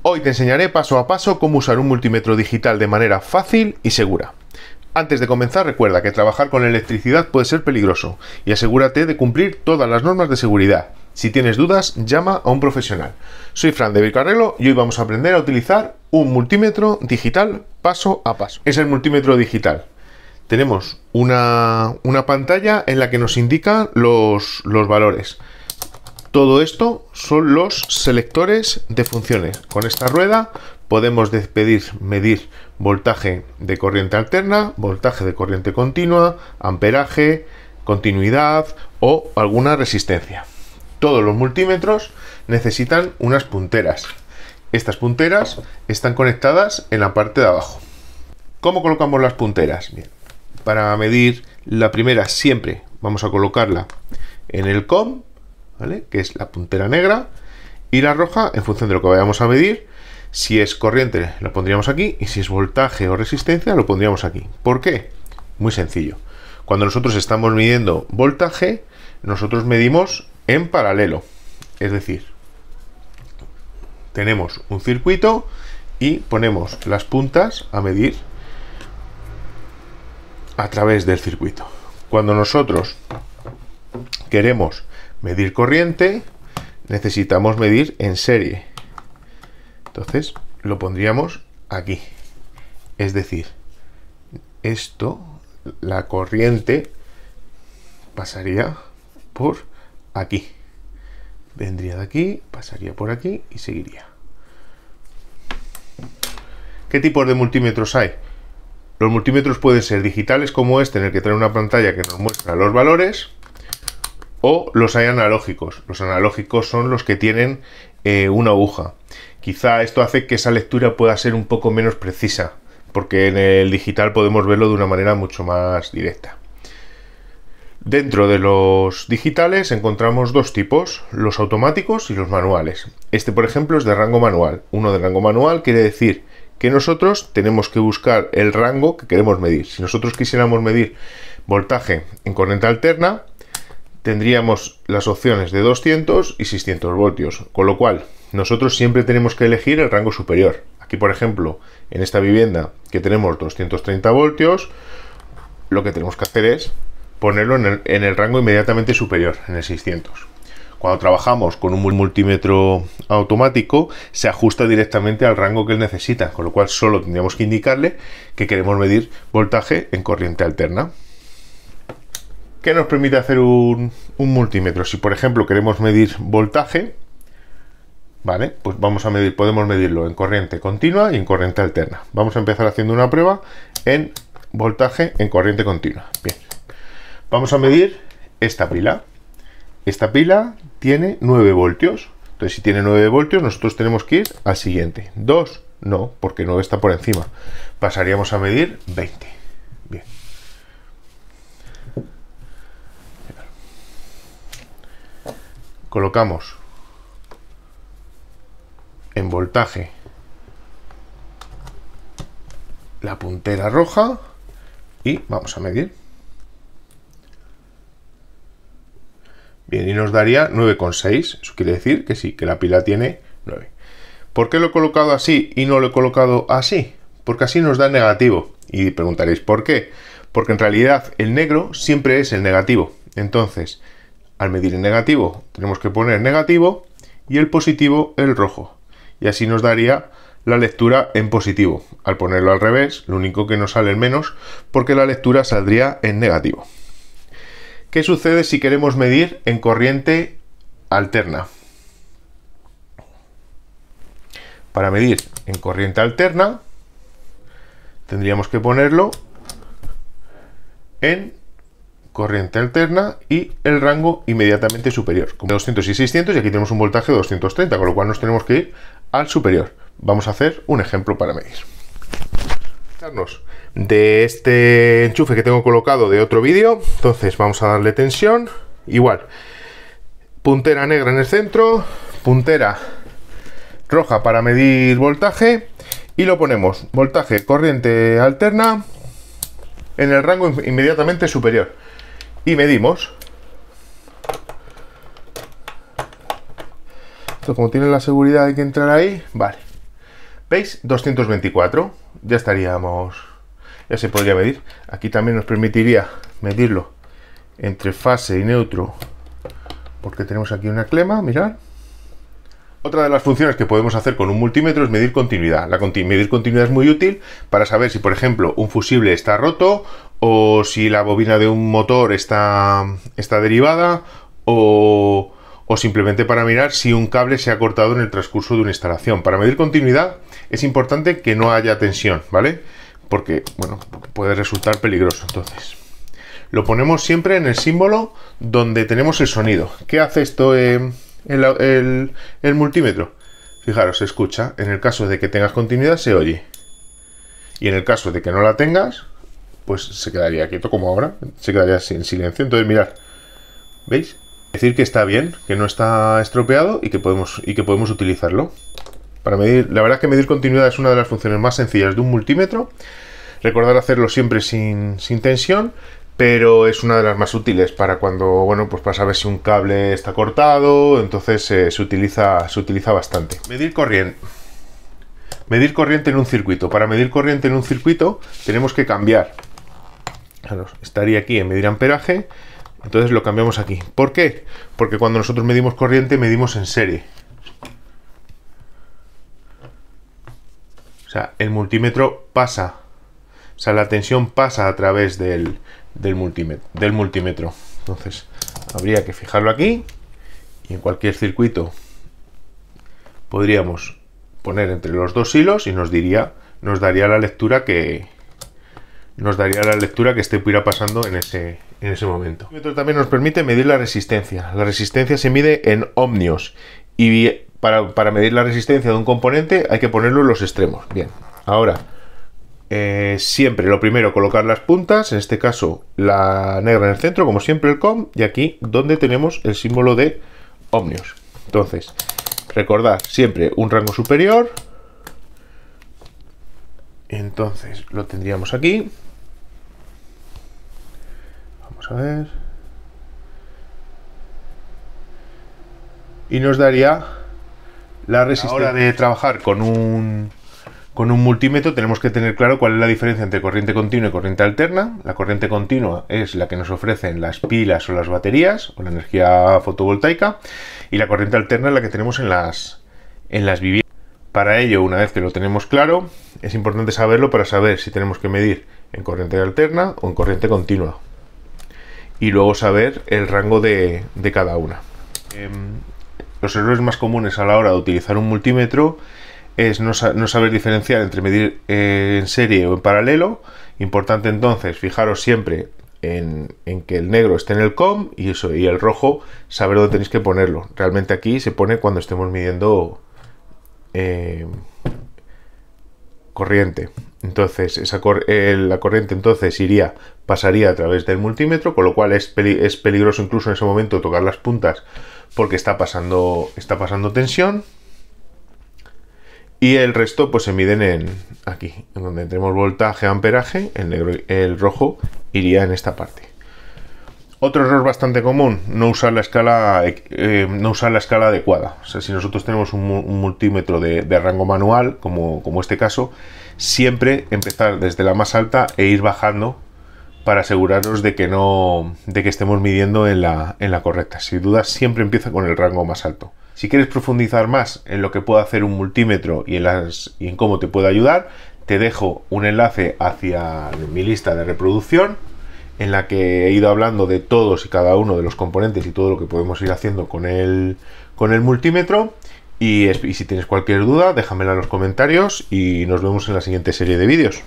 Hoy te enseñaré paso a paso cómo usar un multímetro digital de manera fácil y segura. Antes de comenzar, recuerda que trabajar con electricidad puede ser peligroso y asegúrate de cumplir todas las normas de seguridad. Si tienes dudas, llama a un profesional. Soy Fran de Bicarrelo y hoy vamos a aprender a utilizar un multímetro digital paso a paso. Es el multímetro digital. Tenemos una pantalla en la que nos indica los valores. Todo esto son los selectores de funciones. Con esta rueda podemos medir voltaje de corriente alterna, voltaje de corriente continua, amperaje, continuidad o alguna resistencia. Todos los multímetros necesitan unas punteras. Estas punteras están conectadas en la parte de abajo. ¿Cómo colocamos las punteras? Bien, para medir la primera siempre vamos a colocarla en el COM, ¿vale? Que es la puntera negra, y la roja en función de lo que vayamos a medir. Si es corriente la pondríamos aquí y si es voltaje o resistencia lo pondríamos aquí. ¿Por qué? Muy sencillo. Cuando nosotros estamos midiendo voltaje, nosotros medimos en paralelo. Es decir, tenemos un circuito y ponemos las puntas a medir a través del circuito. Cuando nosotros queremos medir corriente, necesitamos medir en serie. Entonces lo pondríamos aquí. Es decir, esto, la corriente pasaría por aquí. Vendría de aquí, pasaría por aquí y seguiría. ¿Qué tipos de multímetros hay? Los multímetros pueden ser digitales como este, en el que trae una pantalla que nos muestra los valores, o los hay analógicos. Los analógicos son los que tienen una aguja. Quizá esto hace que esa lectura pueda ser un poco menos precisa, porque en el digital podemos verlo de una manera mucho más directa. Dentro de los digitales encontramos dos tipos, los automáticos y los manuales. Este, por ejemplo, es de rango manual. Uno de rango manual quiere decir que nosotros tenemos que buscar el rango que queremos medir. Si nosotros quisiéramos medir voltaje en corriente alterna, tendríamos las opciones de 200 y 600 voltios, con lo cual nosotros siempre tenemos que elegir el rango superior. Aquí, por ejemplo, en esta vivienda que tenemos 230 voltios, lo que tenemos que hacer es ponerlo en el rango inmediatamente superior, en el 600. Cuando trabajamos con un multímetro automático, se ajusta directamente al rango que él necesita, con lo cual solo tendríamos que indicarle que queremos medir voltaje en corriente alterna. ¿Qué nos permite hacer un multímetro? Si, por ejemplo, queremos medir voltaje, ¿vale? Pues podemos medirlo en corriente continua y en corriente alterna. Vamos a empezar haciendo una prueba en voltaje en corriente continua. Bien. Vamos a medir esta pila. Esta pila tiene 9 voltios. Entonces, si tiene 9 voltios, nosotros tenemos que ir al siguiente. 2, no, porque 9 está por encima. Pasaríamos a medir 20. Bien. Colocamos en voltaje la puntera roja y vamos a medir. Bien, y nos daría 9,6. Eso quiere decir que sí, que la pila tiene 9. ¿Por qué lo he colocado así y no lo he colocado así? Porque así nos da negativo. Y preguntaréis, ¿por qué? Porque en realidad el negro siempre es el negativo. Entonces, al medir el negativo, tenemos que poner negativo y el positivo el rojo. Y así nos daría la lectura en positivo. Al ponerlo al revés, lo único que nos sale el menos, porque la lectura saldría en negativo. ¿Qué sucede si queremos medir en corriente alterna? Para medir en corriente alterna, tendríamos que ponerlo en corriente alterna y el rango inmediatamente superior, como 200 y 600, y aquí tenemos un voltaje de 230, con lo cual nos tenemos que ir al superior. Vamos a hacer un ejemplo para medir. De este enchufe que tengo colocado de otro vídeo, entonces vamos a darle tensión, igual, puntera negra en el centro, puntera roja para medir voltaje, y lo ponemos voltaje corriente alterna en el rango inmediatamente superior y medimos. Esto, como tiene la seguridad de que entrar ahí, vale. ¿Veis? 224. Ya estaríamos... Ya se podría medir. Aquí también nos permitiría medirlo entre fase y neutro, porque tenemos aquí una clema, mirad. Otra de las funciones que podemos hacer con un multímetro es medir continuidad. Medir continuidad es muy útil para saber si, por ejemplo, un fusible está roto, o si la bobina de un motor está derivada, o simplemente para mirar si un cable se ha cortado en el transcurso de una instalación. Para medir continuidad es importante que no haya tensión, ¿vale? Porque, bueno, puede resultar peligroso. Entonces, lo ponemos siempre en el símbolo donde tenemos el sonido. ¿Qué hace esto el multímetro? Fijaros, se escucha. En el caso de que tengas continuidad, se oye. Y en el caso de que no la tengas, pues se quedaría quieto como ahora. Se quedaría en silencio. Entonces, mirad. ¿Veis? Decir que está bien, que no está estropeado y que podemos utilizarlo. Para medir, la verdad es que medir continuidad es una de las funciones más sencillas de un multímetro. Recordar hacerlo siempre sin tensión, pero es una de las más útiles para cuando, bueno, pues para saber si un cable está cortado. Entonces se utiliza bastante. Medir corriente. Medir corriente en un circuito. Para medir corriente en un circuito tenemos que cambiar. Estaría aquí en medir amperaje. Entonces lo cambiamos aquí. ¿Por qué? Porque cuando nosotros medimos corriente, medimos en serie. O sea, el multímetro pasa, o sea, la tensión pasa a través del multímetro. Entonces, habría que fijarlo aquí, y en cualquier circuito podríamos poner entre los dos hilos y nos daría la lectura que pudiera pasando en ese momento. El multímetro también nos permite medir la resistencia. La resistencia se mide en ohmios, y para medir la resistencia de un componente hay que ponerlo en los extremos. Bien, ahora siempre lo primero, colocar las puntas, en este caso la negra en el centro, como siempre el COM, y aquí donde tenemos el símbolo de ohmios. Entonces, recordad siempre un rango superior. Entonces lo tendríamos aquí. Vamos a ver. Y nos daría la resistencia. A la hora de trabajar con un multímetro tenemos que tener claro cuál es la diferencia entre corriente continua y corriente alterna. La corriente continua es la que nos ofrecen las pilas o las baterías o la energía fotovoltaica, y la corriente alterna es la que tenemos en las viviendas. Para ello, una vez que lo tenemos claro, es importante saberlo para saber si tenemos que medir en corriente alterna o en corriente continua, y luego saber el rango de cada una. Los errores más comunes a la hora de utilizar un multímetro es no saber diferenciar entre medir en serie o en paralelo. Importante entonces fijaros siempre en que el negro esté en el COM y el rojo saber dónde tenéis que ponerlo. Realmente aquí se pone cuando estemos midiendo corriente. Entonces la corriente entonces pasaría a través del multímetro, con lo cual es peligroso incluso en ese momento tocar las puntas porque está pasando tensión. Y el resto pues se miden aquí, en donde tenemos voltaje, amperaje. El rojo iría en esta parte. Otro error bastante común, no usar la escala adecuada. O sea, si nosotros tenemos un multímetro de rango manual, como este caso, siempre empezar desde la más alta e ir bajando para asegurarnos de que estemos midiendo en la correcta. Sin duda, siempre empieza con el rango más alto. Si quieres profundizar más en lo que puede hacer un multímetro y en cómo te puede ayudar, te dejo un enlace hacia mi lista de reproducción, en la que he ido hablando de todos y cada uno de los componentes y todo lo que podemos ir haciendo con el multímetro. Y si tienes cualquier duda, déjamela en los comentarios y nos vemos en la siguiente serie de vídeos.